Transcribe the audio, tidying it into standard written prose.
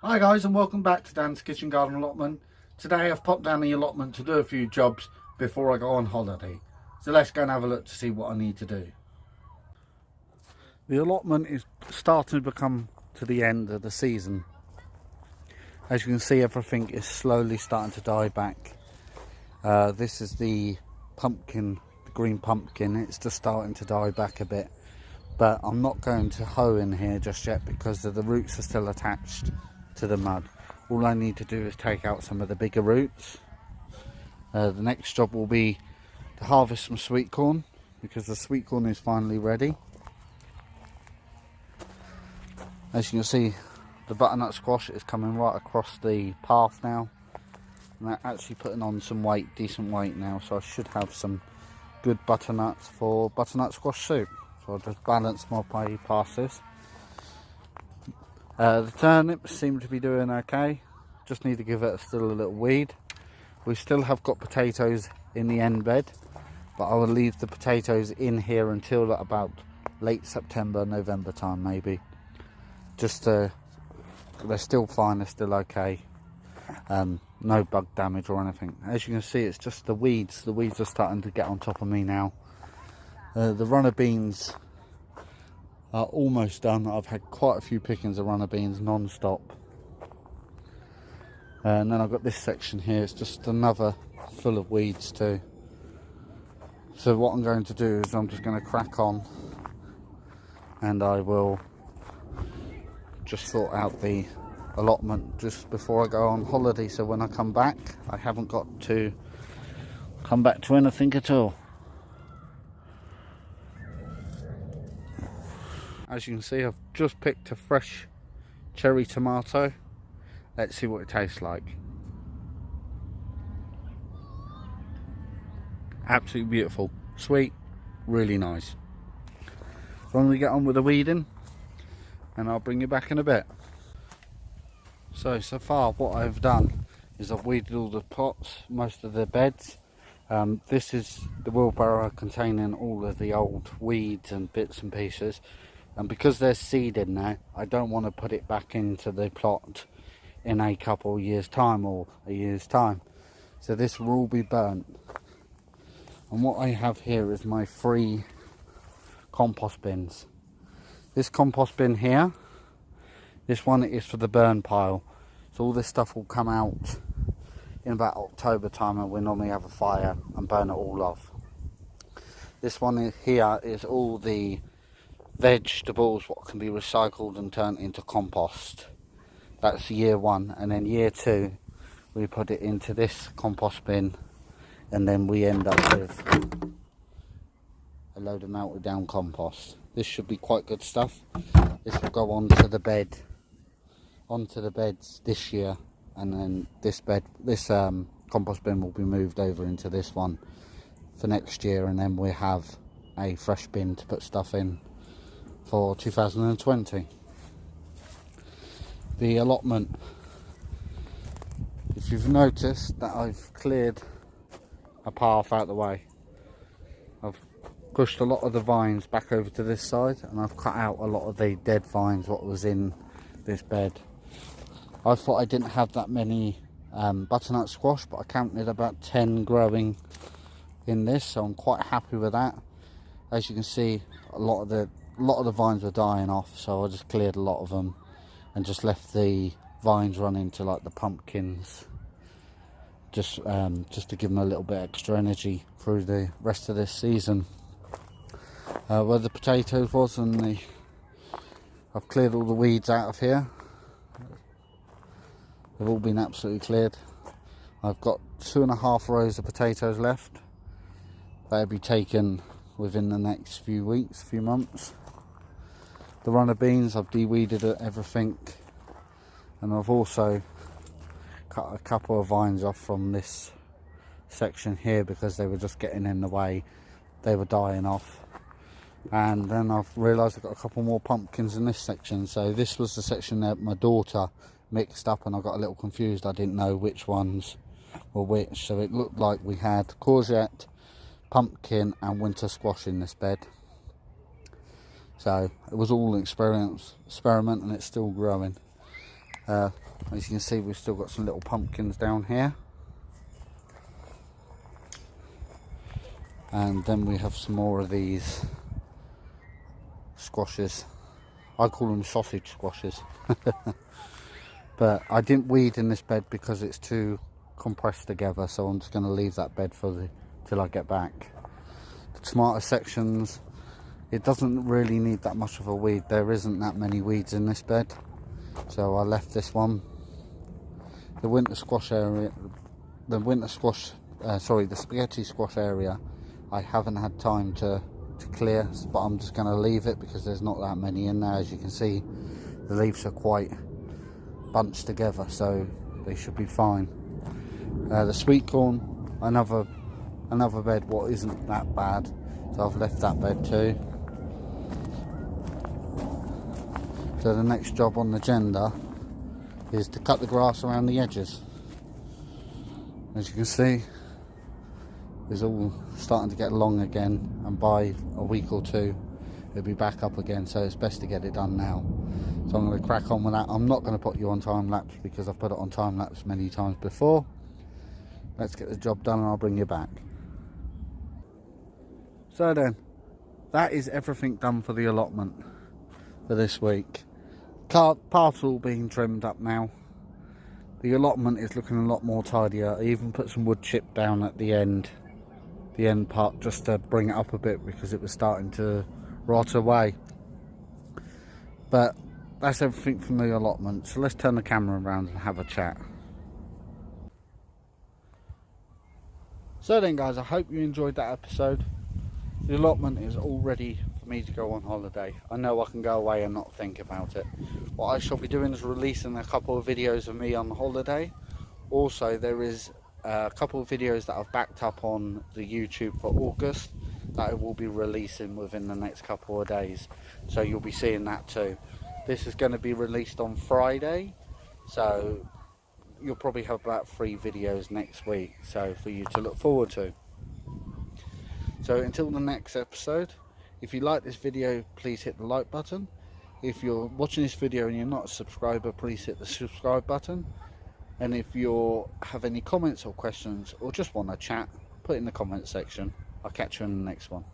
Hi guys, and welcome back to Dan's Kitchen Garden Allotment. Today I've popped down the allotment to do a few jobs before I go on holiday. So let's go and have a look to see what I need to do. The allotment is starting to become to the end of the season. As you can see, everything is slowly starting to die back. This is the pumpkin, the green pumpkin. It's just starting to die back a bit. But I'm not going to hoe in here just yet because the roots are still attached to the mud. All I need to do is take out some of the bigger roots. The next job will be to harvest some sweet corn because the sweet corn is finally ready. As you can see, the butternut squash is coming right across the path now, and they're actually putting on some weight, decent weight now, so I should have some good butternuts for butternut squash soup. So I'll just balance my way past this. The turnips seem to be doing okay, just need to give it still a little weed. We still have got potatoes in the end bed, but I will leave the potatoes in here until about late September, November time maybe. Just they're still fine, they're still okay. No bug damage or anything. As you can see, it's just the weeds. The weeds are starting to get on top of me now. The runner beans are almost done. I've had quite a few pickings of runner beans non-stop. And then I've got this section here, it's just another full of weeds too. So what I'm going to do is I'm just going to crack on and I will just sort out the allotment just before I go on holiday, so when I come back I haven't got to come back to anything at all. As you can see, I've just picked a fresh cherry tomato. Let's see what it tastes like. Absolutely beautiful, sweet, really nice. So I'm going to get on with the weeding and I'll bring you back in a bit. So far what I've done is I've weeded all the plots, most of the beds. This is the wheelbarrow containing all of the old weeds and bits and pieces. And because there's seed in there, I don't want to put it back into the plot in a couple of years time or a year's time. So this will all be burnt. And what I have here is my 3 compost bins. This compost bin here, this one is for the burn pile. So all this stuff will come out in about October time, and we normally have a fire and burn it all off. This one here is all the vegetables what can be recycled and turned into compost. That's year 1, and then year 2 we put it into this compost bin, and then we end up with a load of melted down compost. This should be quite good stuff. This will go onto the bed, onto the beds this year, and then this compost bin will be moved over into this one for next year, and then we have a fresh bin to put stuff in for 2020. The allotment, if you've noticed that I've cleared a path out the way, I've pushed a lot of the vines back over to this side, and I've cut out a lot of the dead vines what was in this bed. I thought I didn't have that many butternut squash, but I counted about 10 growing in this, so I'm quite happy with that. As you can see, a lot of the vines were dying off, so I just cleared a lot of them and just left the vines running to like the pumpkins, just to give them a little bit extra energy through the rest of this season. Where the potatoes was, and I've cleared all the weeds out of here. They've all been absolutely cleared. I've got 2.5 rows of potatoes left. They'll be taken within the next few weeks, few months. The runner beans, I've de-weeded everything, and I've also cut a couple of vines off from this section here because they were just getting in the way. They were dying off. And then I've realised I've got a couple more pumpkins in this section. So this was the section that my daughter mixed up, and I got a little confused. I didn't know which ones were which. So it looked like we had courgette, pumpkin and winter squash in this bed. So it was all an experiment, and it's still growing. As you can see, we've still got some little pumpkins down here, and then we have some more of these squashes. I call them sausage squashes. But I didn't weed in this bed because it's too compressed together, so I'm just going to leave that bed till I get back. The tomato sections, it doesn't really need that much of a weed. There isn't that many weeds in this bed, so I left this one. The winter squash area, the spaghetti squash area, I haven't had time to clear, but I'm just going to leave it because there's not that many in there. As you can see, the leaves are quite bunched together, so they should be fine. The sweet corn, another bed what isn't that bad, so I've left that bed too. So the next job on the agenda is to cut the grass around the edges. As you can see, it's all starting to get long again, and by a week or two it'll be back up again, so it's best to get it done now. So I'm going to crack on with that. I'm not going to put you on time lapse because I've put it on time lapse many times before. Let's get the job done and I'll bring you back. So then, that is everything done for the allotment for this week. Path's all being trimmed up now. The allotment is looking a lot more tidier. I even put some wood chip down at the end part, just to bring it up a bit because it was starting to rot away. But that's everything from the allotment, so let's turn the camera around and have a chat. So then guys, I hope you enjoyed that episode. The allotment is all ready for me to go on holiday. I know I can go away and not think about it. What I shall be doing is releasing a couple of videos of me on holiday. Also, there is a couple of videos that I've backed up on the YouTube for August that I will be releasing within the next couple of days, so you'll be seeing that too. This is going to be released on Friday, so you'll probably have about 3 videos next week, so for you to look forward to. So until the next episode, if you like this video, please hit the like button. If you're watching this video and you're not a subscriber, please hit the subscribe button. And if you have any comments or questions or just want to chat, put it in the comment section. I'll catch you in the next one.